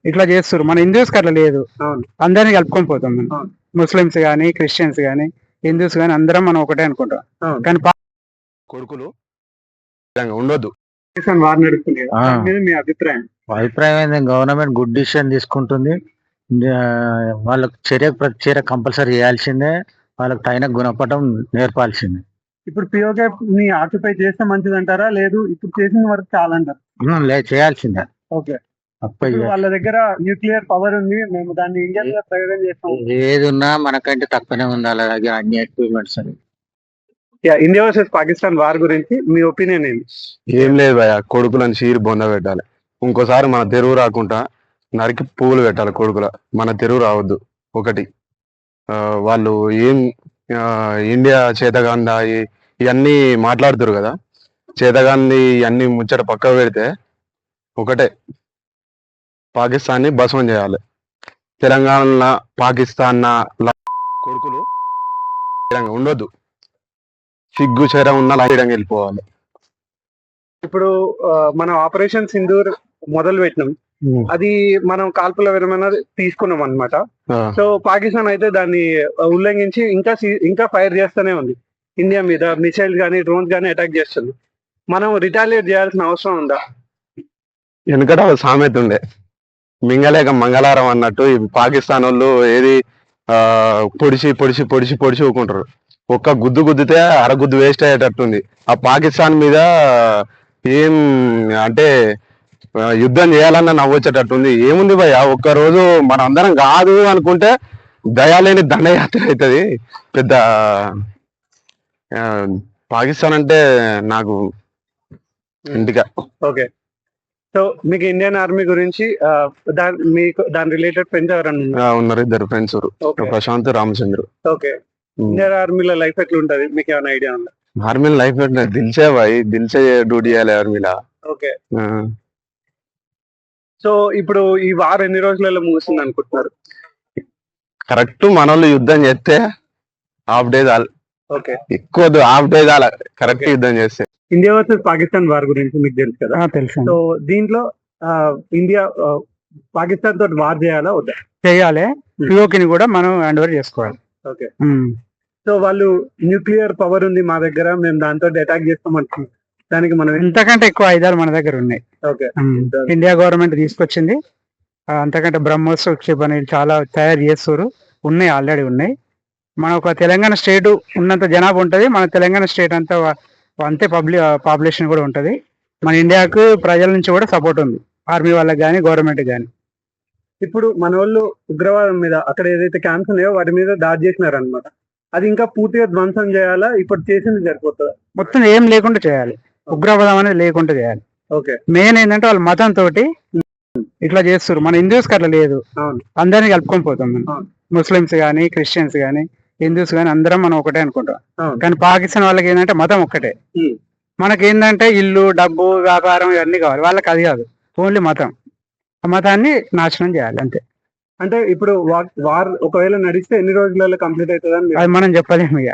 ఇట్లా చేస్తారు. మన హిందూస్ కి అట్లా లేదు. అందరినీ కలుపుకొని పోతాం మనం. ముస్లిమ్స్ గానీ, క్రిస్టియన్స్ గానీ, హిందూస్ గానీ అందరం మనం ఒకటే అనుకుంటాం. కానీ కొడుకులు ఉండొద్దు. వారు నడుస్తుంది. మీ అభిప్రాయం? అభిప్రాయం గవర్నమెంట్ గుడ్ డిసిషన్ తీసుకుంటుంది. వాళ్ళకు చర్య కంపల్సరీ చేయాల్సిందే. వాళ్ళకి తగిన గుణపటం నేర్పాల్సిందే. ఇప్పుడు పిఓకే ని ఆక్యుపై చేస్తే మంచిది అంటారా, లేదు ఇప్పుడు చేసిన వరకు చాలా అంటారు? చేయాల్సిందే. ఓకే, వాళ్ళ దగ్గర న్యూక్లియర్ పవర్ ఉంది, మేము దాన్ని ఇండియా మీద ప్రయోగం చేస్తాం. ఏది ఉన్నా మనకంటే తక్కువనే ఉంది వాళ్ళ దగ్గర అన్ని ఎక్విప్మెంట్స్ అని. ఇండియా వర్సెస్ పాకిస్తాన్ వార్ గురించి మీ ఒపీనియన్ ఏంటి? ఏం లేదు భయ, కొడుకులను చీరి బొంద పెట్టాలి. ఇంకోసారి మన తెరువు రాకుండా నరికి పువ్వులు పెట్టాలి కొడుకుల. మన తెరువు రావద్దు. ఒకటి వాళ్ళు ఏం ఇండియా చేతగాందా ఇవన్నీ మాట్లాడుతారు కదా, చేతగాంది ఇవన్నీ ముచ్చట పక్క పెడితే ఒకటే, పాకిస్తాన్ని భస్మం చేయాలి. తెలంగాణలో పాకిస్తాన్ కొడుకులు ఉండొద్దు. సిగ్గు చెర ఉన్న లాయడంగా వెళ్ళిపోవాలి. ఇప్పుడు మనం ఆపరేషన్ సింధూర్ మొదలు పెట్టినాం, అది మనం కాల్పుల విరమణ తీసుకున్నాం అనమాట. సో పాకిస్తాన్ అయితే దాన్ని ఉల్లంఘించి ఇంకా ఫైర్ చేస్తూనే ఉంది. ఇండియా మీద మిసైల్స్ కానీ డ్రోన్స్ కానీ అటాక్ చేస్తుంది. మనం రిటాలియేట్ చేయాల్సిన అవసరం ఉందా? వెనకట సామెత ఉండే, మింగలేక మంగళారం అన్నట్టు. ఈ పాకిస్తాన్ వాళ్ళు ఏది పొడిచి పొడిచి పొడిచి పొడిచి ఊకుంటారు. ఒక్క గుద్దు గుద్దితే అరగుద్దు వేస్ట్ అయ్యేటట్టుంది. ఆ పాకిస్తాన్ మీద ఏం అంటే యుద్ధం చేయాలన్న నవ్వొచ్చేటట్టుంది. ఏముంది భయ్య, ఒక్కరోజు మనం అందరం కాదు అనుకుంటే దయాలేని దండయాత్ర అవుతుంది. పెద్ద పాకిస్తాన్ అంటే నాకు ఇంటిగా. ఓకే, సో మీకు ఇండియన్ ఆర్మీ గురించి దాని రిలేటెడ్ ఫ్రెండ్స్ ఎవరన్నా ఉన్నారు? ఇద్దరు friends, Prashant, Ramachandra. Okay, Indian ఆర్మీలో లైఫ్ ఎట్లా ఉంటది, మీకు ఏమైనా ఐడియా ఉందా? ఆర్మీలో లైఫ్ ఎట్లా? దిల్చే భాయ్, దిల్చే డ్యూటీ చేయాలి ఆర్మీలో. ఓకే, సో ఇప్పుడు ఈ వార్ ఎన్ని రోజులలో ముగుస్తుంది అనుకుంటున్నారు? కరెక్ట్ మనోళ్ళు యుద్ధం చేస్తే హాఫ్ డే చాలు. ఓకే, ఎక్కువ హాఫ్ డే చాలు కరెక్ట్ యుద్ధం చేస్తే. ఇండియా వర్సెస్ పాకిస్తాన్ వార్ గురించి మీకు తెలుసు కదా? తెలుసు. సో దీంట్లో ఇండియా పాకిస్తాన్ తోటి వార్ చేయాలా వద్దా? చేయాలి. పిఓకేని కూడా మనం హ్యాండ్ ఓవర్ చేసుకోవాలి. ఓకే, సో వాళ్ళు న్యూక్లియర్ పవర్ ఉంది మా దగ్గర, మేము దాంతో అటాక్ చేస్తాం అంటున్నాం. దానికి మనం ఇంతకంటే ఎక్కువ ఆయుధాలు మన దగ్గర ఉన్నాయి. ఓకే, ఇండియా గవర్నమెంట్ తీసుకొచ్చింది. అంతకంటే బ్రహ్మోస్, క్షిపణి చాలా తయారు చేస్తారు, ఉన్నాయి, ఆల్రెడీ ఉన్నాయి. మన ఒక తెలంగాణ స్టేట్ ఉన్నంత జనాభా ఉంటది, మన తెలంగాణ స్టేట్ అంతా అంతే పాపులేషన్ కూడా ఉంటది. మన ఇండియాకు ప్రజల నుంచి కూడా సపోర్ట్ ఉంది, ఆర్మీ వాళ్ళకి కానీ గవర్నమెంట్ కానీ. ఇప్పుడు మన వాళ్ళు ఉగ్రవాదం మీద అక్కడ ఏదైతే క్యాంప్స్ ఉన్నాయో వాటి మీద దాడి చేసినారనమాట. అది ఇంకా పూర్తిగా ధ్వంసం చేయాలా, ఇప్పుడు చేసింది సరిపోతుందా? మొత్తం ఏం లేకుండా చేయాలి, ఉగ్రవాదం అనేది లేకుండా చేయాలి. ఓకే, మెయిన్ ఏంటంటే వాళ్ళ మతం తోటి ఇట్లా చేస్తారు. మన హిందూస్ కి అట్లా లేదు. అందరినీ కలుపుకొని పోతాం మనం. ముస్లిమ్స్ గానీ, క్రిస్టియన్స్ గానీ, హిందూస్ గానీ అందరం మనం ఒకటే అనుకుంటాం. కానీ పాకిస్తాన్ వాళ్ళకి ఏంటంటే మతం ఒక్కటే. మనకి ఏంటంటే ఇల్లు, డబ్బు, వ్యాపారం ఇవన్నీ కావాలి, వాళ్ళకి అది కాదు, ఓన్లీ మతం. ఆ మతాన్ని నాశనం చేయాలి అంతే. అంటే ఇప్పుడు వార్ ఒకవేళ నడిస్తే ఎన్ని రోజులలో కంప్లీట్ అవుతుంది అని అది మనం చెప్పలేము ఇక.